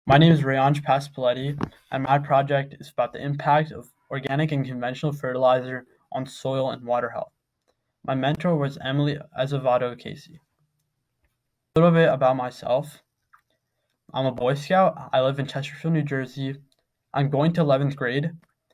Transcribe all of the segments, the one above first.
My name is Reyansh Pasupuleti, and my project is about the impact of organic and conventional fertilizer on soil and water health. My mentor was Emily Azevedo Casey. A little bit about myself. I'm a Boy Scout. I live in Chesterfield, New Jersey. I'm going to 11th grade.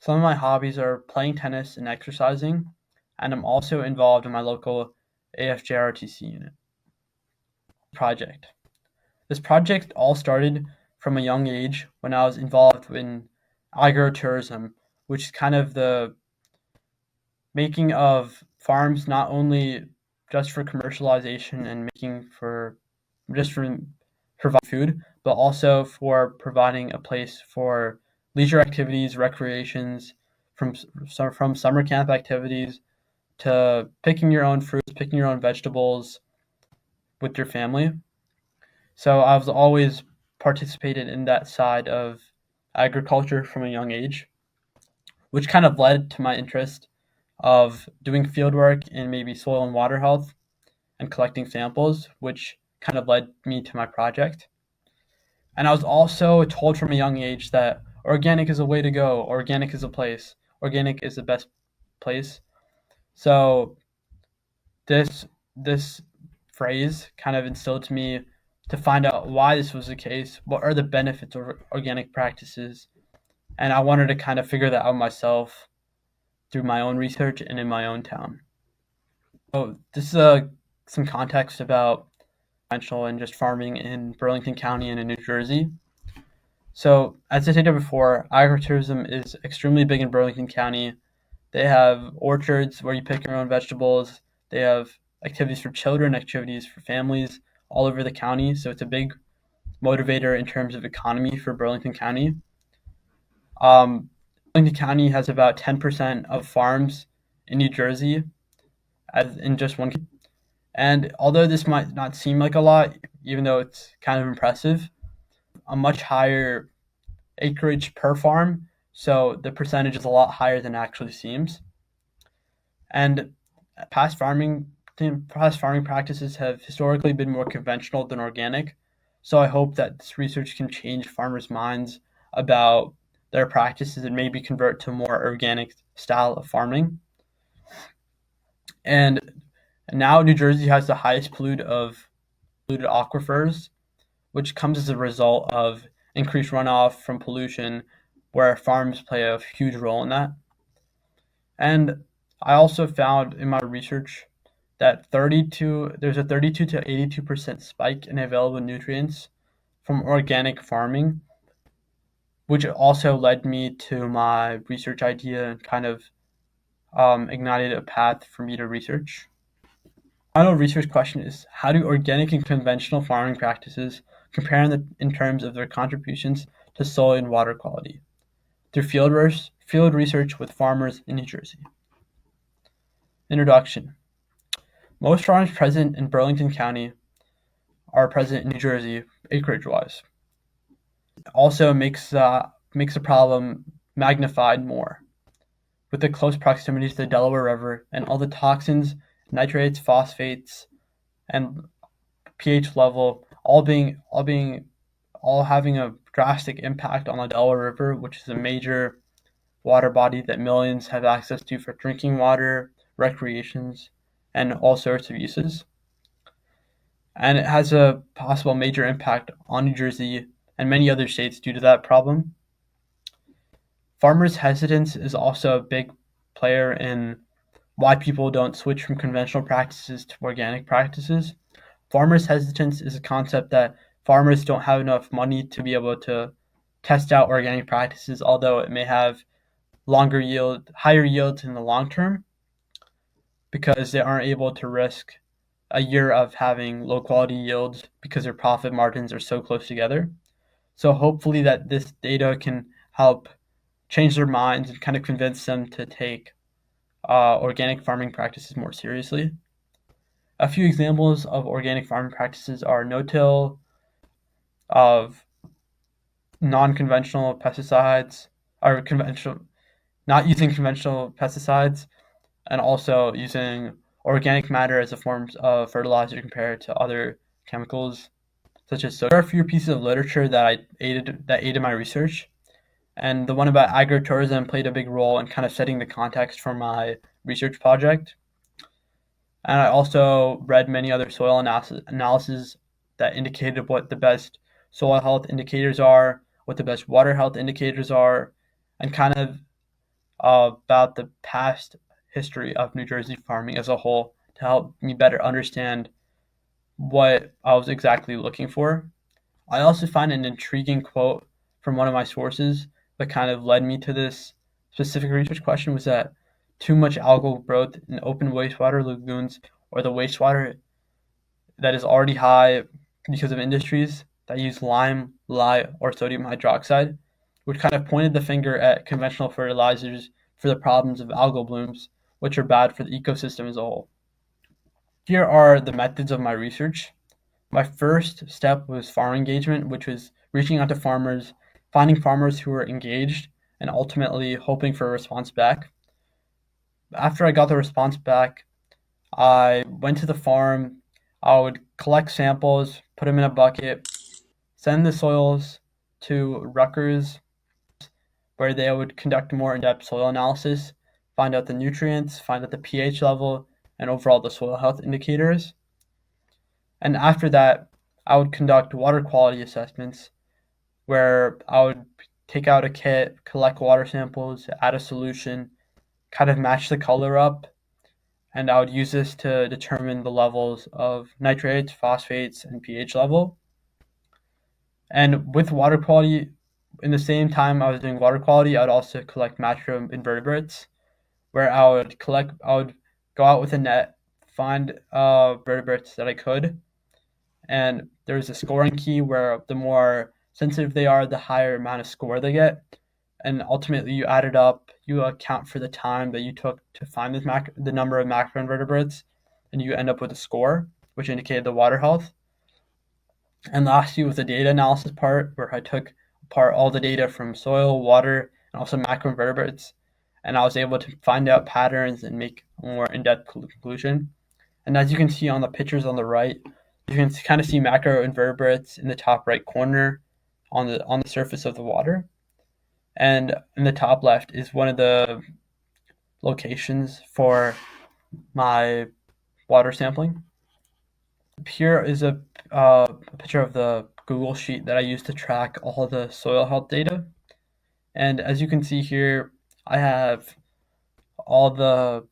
Some of my hobbies are playing tennis and exercising, and I'm also involved in my local AFJROTC unit. Project. This project all started from a young age when I was involved in agritourism, which is kind of the making of farms not only just for commercialization and making for just for providing food, but also for providing a place for leisure activities, recreations, from summer camp activities to picking your own fruits, picking your own vegetables with your family. So I've always participated in that side of agriculture from a young age, which kind of led to my interest of doing field work in maybe soil and water health and collecting samples, which kind of led me to my project. And I was also told from a young age that organic is a way to go, organic is a place, organic is the best place. So this phrase kind of instilled to me to find out why this was the case, what are the benefits of organic practices, and I wanted to kind of figure that out myself through my own research and in my own town. So this is some context about conventional and just farming in Burlington County and in New Jersey. So as I stated before, agritourism is extremely big in Burlington County. They have orchards where you pick your own vegetables. They have activities for children, activities for families all over the county. So it's a big motivator in terms of economy for Burlington County. Burlington County has about 10% of farms in New Jersey, as in just one. And although this might not seem like a lot, even though it's kind of impressive, a much higher acreage per farm, so the percentage is a lot higher than it actually seems. And past farming practices have historically been more conventional than organic. So I hope that this research can change farmers' minds about their practices and maybe convert to a more organic style of farming. And now New Jersey has the highest polluted aquifers, which comes as a result of increased runoff from pollution, where farms play a huge role in that. And I also found in my research that there's a 32 to 82% spike in available nutrients from organic farming, which also led me to my research idea and kind of ignited a path for me to research. Final research question is, how do organic and conventional farming practices compare in terms of their contributions to soil and water quality? Through field research with farmers in New Jersey. Introduction. Most farms present in Burlington County are present in New Jersey, acreage-wise. It also makes the problem magnified more, with the close proximity to the Delaware River and all the toxins, nitrates, phosphates, and pH level all having a drastic impact on the Delaware River, which is a major water body that millions have access to for drinking water, recreations, and all sorts of uses. And it has a possible major impact on New Jersey and many other states due to that problem. Farmers' hesitance is also a big player in why people don't switch from conventional practices to organic practices. Farmers' hesitance is a concept that farmers don't have enough money to be able to test out organic practices, although it may have higher yields in the long term, because they aren't able to risk a year of having low quality yields because their profit margins are so close together. So hopefully that this data can help change their minds and kind of convince them to take organic farming practices more seriously. A few examples of organic farming practices are no-till, of non-conventional pesticides, or not using conventional pesticides, and also using organic matter as a form of fertilizer compared to other chemicals. such as soil. There are a few pieces of literature that aided my research, and the one about agritourism played a big role in kind of setting the context for my research project. And I also read many other soil analyses that indicated what the best soil health indicators are, what the best water health indicators are, and kind of about the past history of New Jersey farming as a whole to help me better understand what I was exactly looking for. I also find an intriguing quote from one of my sources that kind of led me to this specific research question was that too much algal growth in open wastewater lagoons or the wastewater that is already high because of industries that use lime, lye, or sodium hydroxide, which kind of pointed the finger at conventional fertilizers for the problems of algal blooms, which are bad for the ecosystem as a whole. Here are the methods of my research. My first step was farm engagement, which was reaching out to farmers, finding farmers who were engaged, and ultimately hoping for a response back. After I got the response back, I went to the farm. I would collect samples, put them in a bucket, send the soils to Rutgers, where they would conduct more in-depth soil analysis, find out the nutrients, find out the pH level, and overall the soil health indicators. And after that, I would conduct water quality assessments where I would take out a kit, collect water samples, add a solution, kind of match the color up, and I would use this to determine the levels of nitrates, phosphates, and pH level. And with water quality, in the same time I was doing water quality, I'd also collect macroinvertebrates, where I would go out with a net, find vertebrates that I could, and there's a scoring key where the more sensitive they are, the higher amount of score they get. And ultimately, you add it up, you account for the time that you took to find the number of macroinvertebrates, and you end up with a score, which indicated the water health. And lastly, was the data analysis part, where I took apart all the data from soil, water, and also macroinvertebrates, and I was able to find out patterns and make a more in-depth conclusion. And as you can see on the pictures on the right, you can kind of see macroinvertebrates in the top right corner on the surface of the water. And in the top left is one of the locations for my water sampling. Here is a picture of the Google sheet that I use to track all the soil health data. And as you can see here, I have all the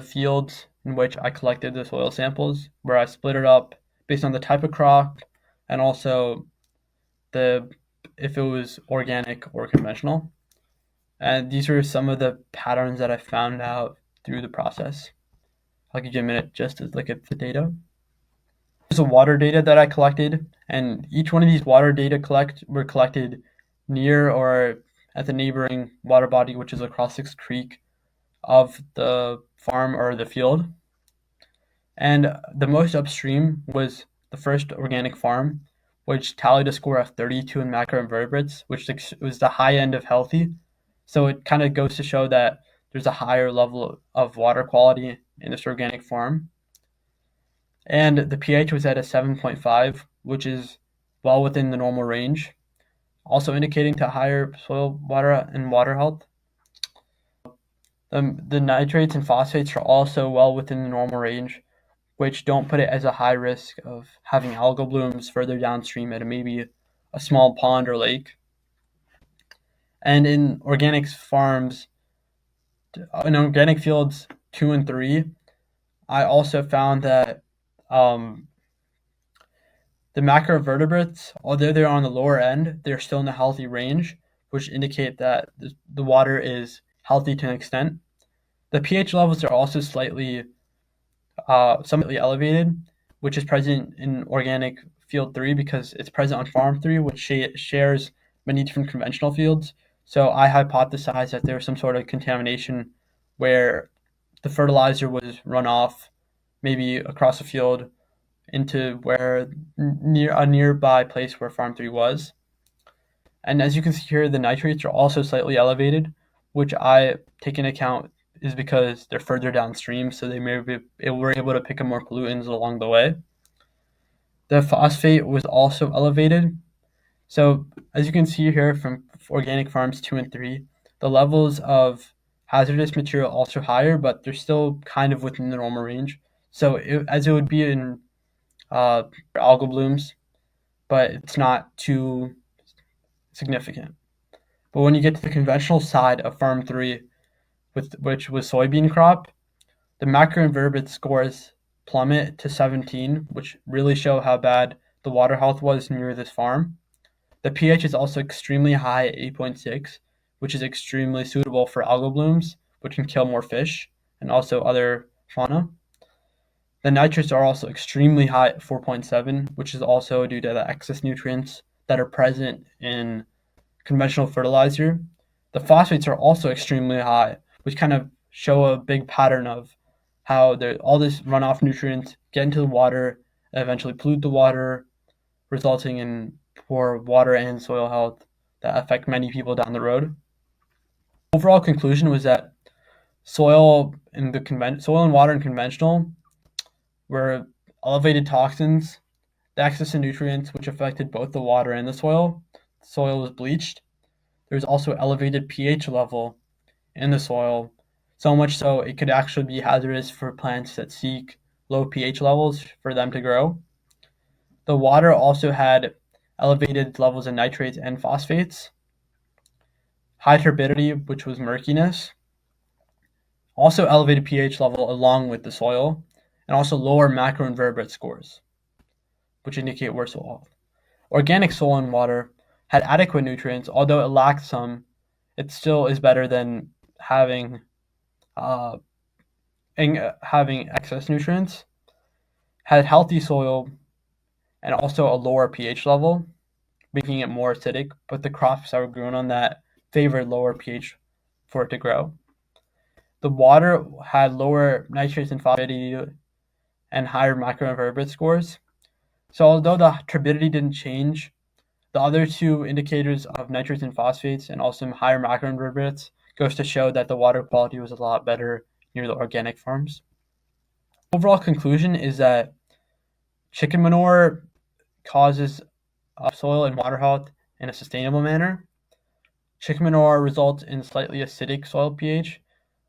fields in which I collected the soil samples, where I split it up based on the type of crop and also if it was organic or conventional. And these are some of the patterns that I found out through the process. I'll give you a minute just to look at the data. There's the water data that I collected, and each one of these water data were collected near or at the neighboring water body, which is across this creek of the farm or the field. And the most upstream was the first organic farm, which tallied a score of 32 in macroinvertebrates, which was the high end of healthy. So it kind of goes to show that there's a higher level of water quality in this organic farm. And the pH was at a 7.5, which is well within the normal range, also indicating to higher soil, water, and water health. The nitrates and phosphates are also well within the normal range, which don't put it as a high risk of having algal blooms further downstream at maybe a small pond or lake. And in organic farms, in organic fields 2 and 3, I also found that the macrovertebrates, although they're on the lower end, they're still in the healthy range, which indicate that the water is healthy to an extent. The pH levels are also slightly elevated, which is present in organic field 3 because it's present on farm 3, which shares many different conventional fields. So I hypothesized that there was some sort of contamination where the fertilizer was run off, maybe across a field into where near a nearby place where farm 3 was. And as you can see here, the nitrates are also slightly elevated, which I take into account is because they're further downstream, so they were able to pick up more pollutants along the way. The phosphate was also elevated. So as you can see here from organic farms 2 and 3, the levels of hazardous material also higher, but they're still kind of within the normal range. So as it would be in algal blooms, but it's not too significant. But when you get to the conventional side of Farm 3, which was soybean crop, the macroinvertebrate scores plummet to 17, which really show how bad the water health was near this farm. The pH is also extremely high at 8.6, which is extremely suitable for algal blooms, which can kill more fish and also other fauna. The nitrates are also extremely high at 4.7, which is also due to the excess nutrients that are present in conventional fertilizer. The phosphates are also extremely high, which kind of show a big pattern of how all this runoff nutrients get into the water and eventually pollute the water, resulting in poor water and soil health that affect many people down the road. Overall conclusion was that soil and water in conventional were elevated toxins, the excess of nutrients which affected both the water and the soil. The soil was bleached. There was also elevated pH level in the soil, so much so it could actually be hazardous for plants that seek low pH levels for them to grow. The water also had elevated levels of nitrates and phosphates, high turbidity, which was murkiness, also elevated pH level along with the soil, and also lower macroinvertebrate scores, which indicate worse soil health. Organic soil and water had adequate nutrients, although it lacked some. It still is better than having excess nutrients. Had healthy soil and also a lower pH level, making it more acidic, but the crops that were grown on that favored lower pH for it to grow. The water had lower nitrates and phosphate and higher macroinvertebrate scores. So although the turbidity didn't change, the other two indicators of nitrates and phosphates and also higher macroinvertebrates goes to show that the water quality was a lot better near the organic farms. Overall conclusion is that chicken manure causes soil and water health in a sustainable manner. Chicken manure results in slightly acidic soil pH,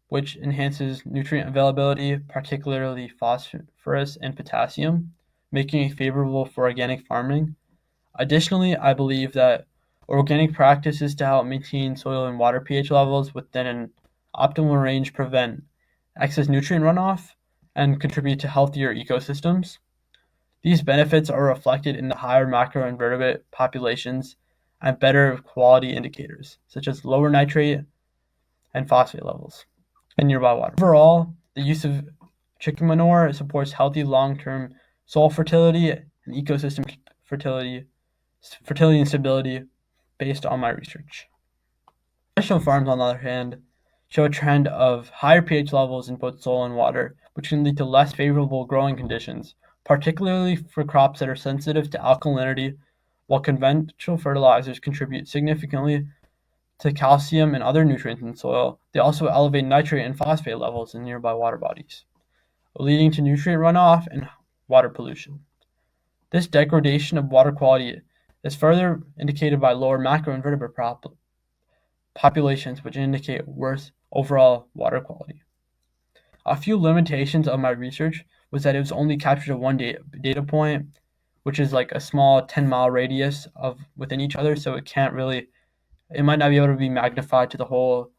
which enhances nutrient availability, particularly phosphorus and potassium, making it favorable for organic farming. Additionally, I believe that organic practices to help maintain soil and water pH levels within an optimal range prevent excess nutrient runoff and contribute to healthier ecosystems. These benefits are reflected in the higher macroinvertebrate populations and better quality indicators, such as lower nitrate and phosphate levels in nearby water. Overall, the use of chicken manure supports healthy long-term soil fertility and ecosystem fertility and stability based on my research. Conventional farms, on the other hand, show a trend of higher pH levels in both soil and water, which can lead to less favorable growing conditions, particularly for crops that are sensitive to alkalinity, while conventional fertilizers contribute significantly to calcium and other nutrients in soil. They also elevate nitrate and phosphate levels in nearby water bodies, leading to nutrient runoff and water pollution. This degradation of water quality is further indicated by lower macroinvertebrate populations, which indicate worse overall water quality. A few limitations of my research was that it was only captured at one data point, which is like a small 10-mile radius of within each other, so it might not be able to be magnified to the whole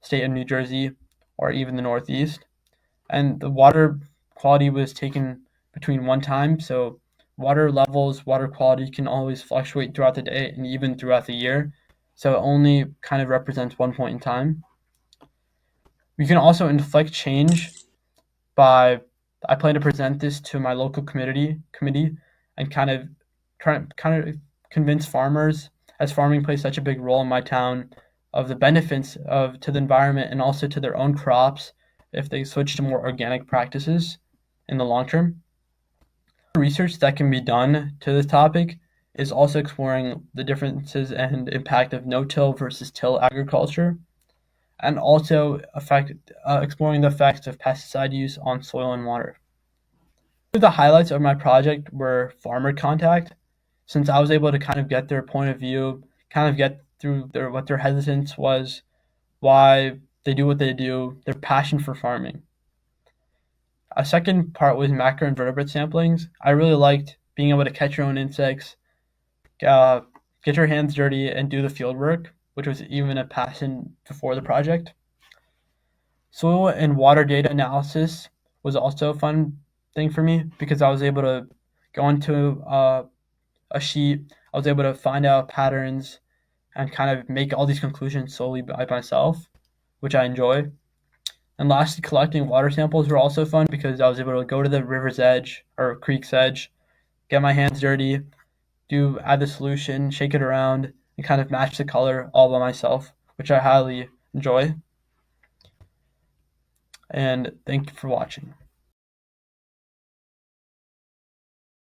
state of New Jersey or even the Northeast. And the water quality was taken between one time, so water levels, water quality can always fluctuate throughout the day and even throughout the year. So it only kind of represents one point in time. We can also inflect change by, I plan to present this to my local committee and kind of convince farmers, as farming plays such a big role in my town, of the benefits to the environment and also to their own crops if they switch to more organic practices in the long term. Research that can be done to this topic is also exploring the differences and impact of no-till versus till agriculture, and also exploring the effects of pesticide use on soil and water. The highlights of my project were farmer contact, since I was able to kind of get their point of view, kind of get through what their hesitance was, why they do what they do, their passion for farming. A second part was macroinvertebrate samplings. I really liked being able to catch your own insects, uh, get your hands dirty, and do the field work, which was even a passion before the project. Soil and water data analysis was also a fun thing for me because I was able to go into a sheet. I was able to find out patterns and kind of make all these conclusions solely by myself, which I enjoy. And lastly, collecting water samples were also fun because I was able to go to the river's edge or creek's edge, get my hands dirty, add the solution, shake it around, and kind of match the color all by myself, which I highly enjoy. And thank you for watching.